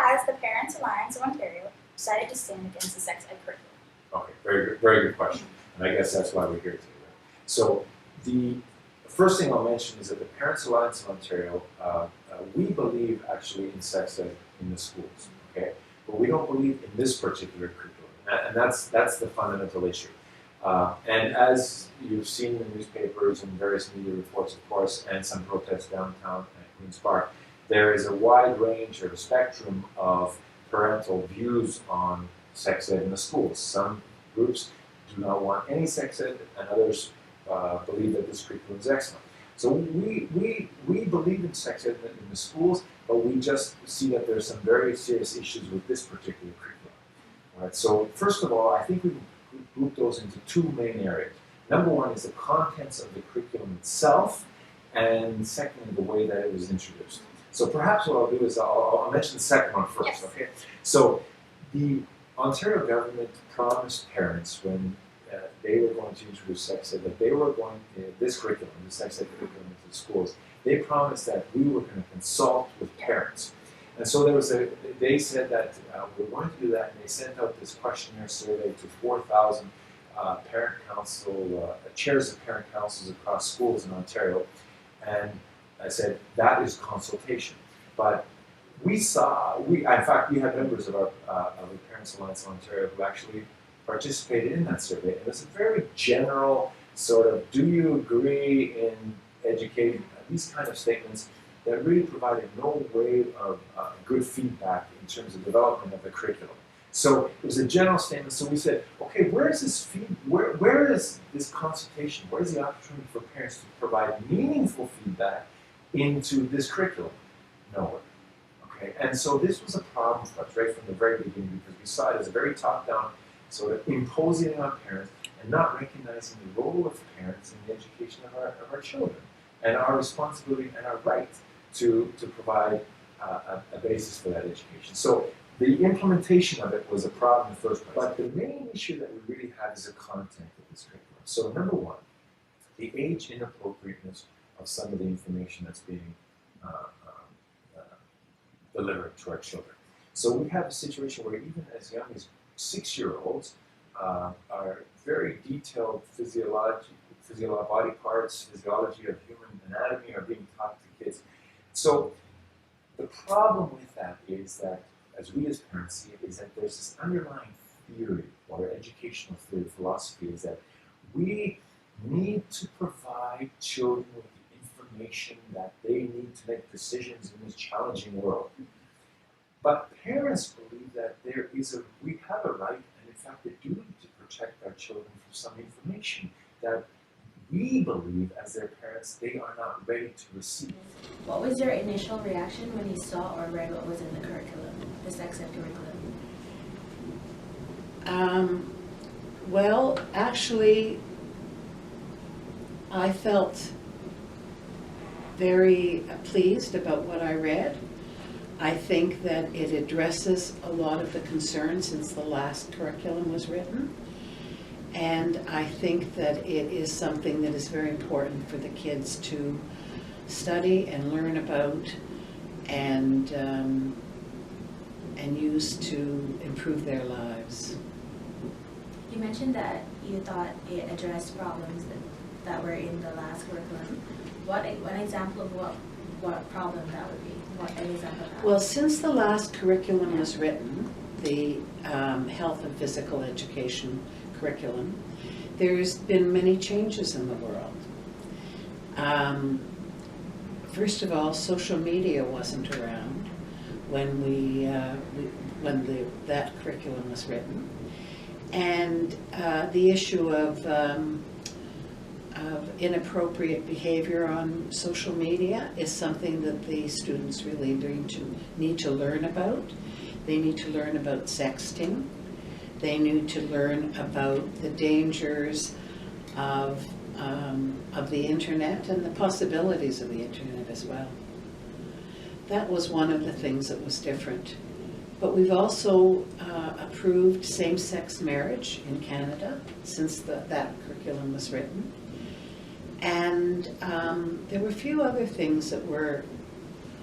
has the Parents Alliance of Ontario decided to stand against the sex ed curriculum? Okay, very good question. And I guess that's why we're here today. So the first thing I'll mention is that the Parents Alliance of Ontario, we believe actually in sex ed in the schools, okay? But we don't believe in this particular curriculum, and that's the fundamental issue. And as you've seen in the newspapers and various media reports, of course, and some protests downtown at Queen's Park, there is a wide range or a spectrum of parental views on sex ed in the schools. Some groups do not want any sex ed, and others believe that this curriculum is excellent. So we believe in sex ed in the schools, but we just see that there's some very serious issues with this particular curriculum. All right, so first of all, I think we can group those into two main areas. Number one is the contents of the curriculum itself, and secondly, the way that it was introduced. So perhaps what I'll do is I'll mention the second one first, Yes. okay? So the Ontario government promised parents when they were going to introduce sex ed that they were going this curriculum, the sex ed curriculum into the schools. They promised that we were going to consult with parents, and so they said that we're going to do that, and they sent out this questionnaire survey to 4,000 parent council chairs of parent councils across schools in Ontario, and I said that is consultation, but in fact, we had members of the Parents Alliance of Ontario who actually participated in that survey, and it's a very general sort of, do you agree in educating, these kind of statements that really provided no way of good feedback in terms of development of the curriculum. So it was a general statement, so we said, okay, where is this where is this consultation, where is the opportunity for parents to provide meaningful feedback into this curriculum? Nowhere. Okay, and so this was a problem for us right from the very beginning, because we saw it as a very top-down sort of imposing on parents and not recognizing the role of parents in the education of our children, and our responsibility and our right to provide a basis for that education. So the implementation of it was a problem in the first place. But the main issue that we really have is the content of this curriculum. So number one, the age inappropriateness of some of the information that's being delivered to our children. So we have a situation where even as young as 6-year-olds are very detailed body parts, physiology of human anatomy are being taught to kids. So the problem with that is that, as we as parents see it, is that there's this underlying theory, or educational theory, philosophy, is that we need to provide children with the information that they need to make decisions in this challenging world. But parents believe that we have a right, and in fact a duty, to protect our children from some information that we believe as their parents they are not ready to receive. What was your initial reaction when you saw or read what was in the curriculum, the sex ed curriculum? Well, actually, I felt very pleased about what I read. I think that it addresses a lot of the concerns since the last curriculum was written. And I think that it is something that is very important for the kids to study and learn about and use to improve their lives. You mentioned that you thought it addressed problems that were in the last curriculum. One example of what problem that would be? An example of that? Well, since the last curriculum was written, the health and physical education curriculum, there's been many changes in the world. First of all, social media wasn't around when that curriculum was written, and the issue of inappropriate behavior on social media is something that the students really need to learn about. They need to learn about sexting. They need to learn about the dangers of the internet and the possibilities of the internet as well. That was one of the things that was different. But we've also approved same-sex marriage in Canada since that curriculum was written. And there were a few other things that were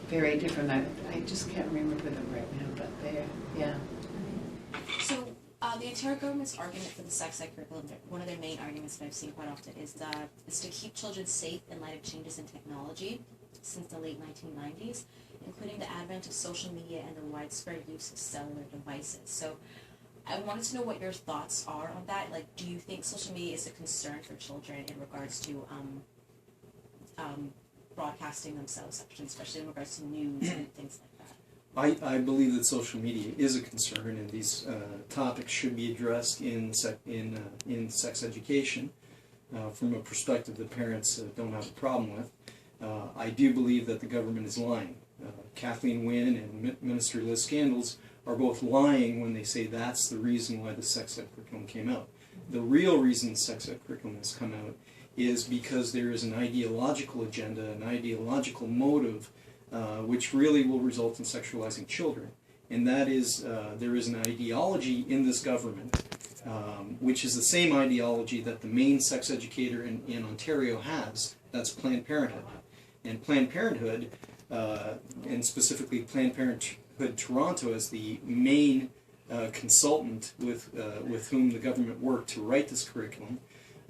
very different. I just can't remember them right now, but there, yeah. So, the Ontario government's argument for the sex ed curriculum, one of their main arguments that I've seen quite often is to keep children safe in light of changes in technology since the late 1990s, including the advent of social media and the widespread use of cellular devices. So, I wanted to know what your thoughts are on that. Like, do you think social media is a concern for children in regards to broadcasting themselves, especially in regards to news and things like that? I believe that social media is a concern, and these topics should be addressed in sex education from a perspective that parents don't have a problem with. I do believe that the government is lying. Kathleen Wynne and Minister Liz Scandals are both lying when they say that's the reason why the sex ed curriculum came out. The real reason the sex ed curriculum has come out is because there is an ideological agenda, an ideological motive, which really will result in sexualizing children. And that is, there is an ideology in this government, which is the same ideology that the main sex educator in Ontario has, that's Planned Parenthood. And Planned Parenthood, and specifically Planned Parenthood Toronto as the main consultant with whom the government worked to write this curriculum,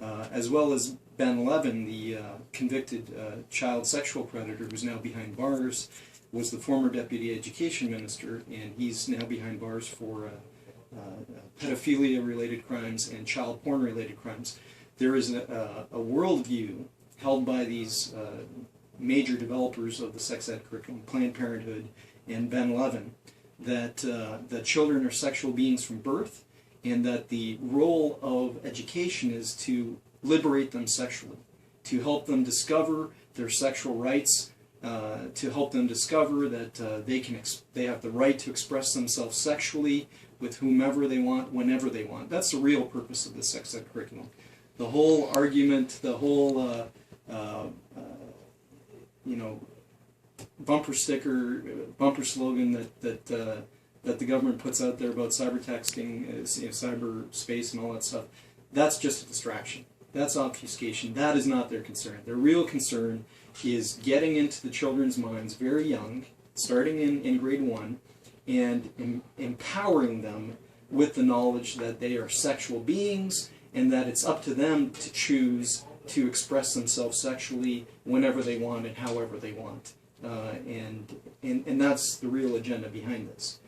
as well as Ben Levin, the convicted child sexual predator who's now behind bars, was the former deputy education minister, and he's now behind bars for pedophilia-related crimes and child porn-related crimes. There is a worldview held by these major developers of the sex ed curriculum, Planned Parenthood and Ben Levin, that that children are sexual beings from birth, and that the role of education is to liberate them sexually, to help them discover their sexual rights, to help them discover that they have the right to express themselves sexually with whomever they want, whenever they want. That's the real purpose of the sex ed curriculum. The whole argument, the whole bumper sticker, bumper slogan that the government puts out there about cyber texting, cyberspace, and all that stuff, that's just a distraction. That's obfuscation. That is not their concern. Their real concern is getting into the children's minds very young, starting in grade 1, and empowering them with the knowledge that they are sexual beings and that it's up to them to choose to express themselves sexually whenever they want and however they want. And that's the real agenda behind this.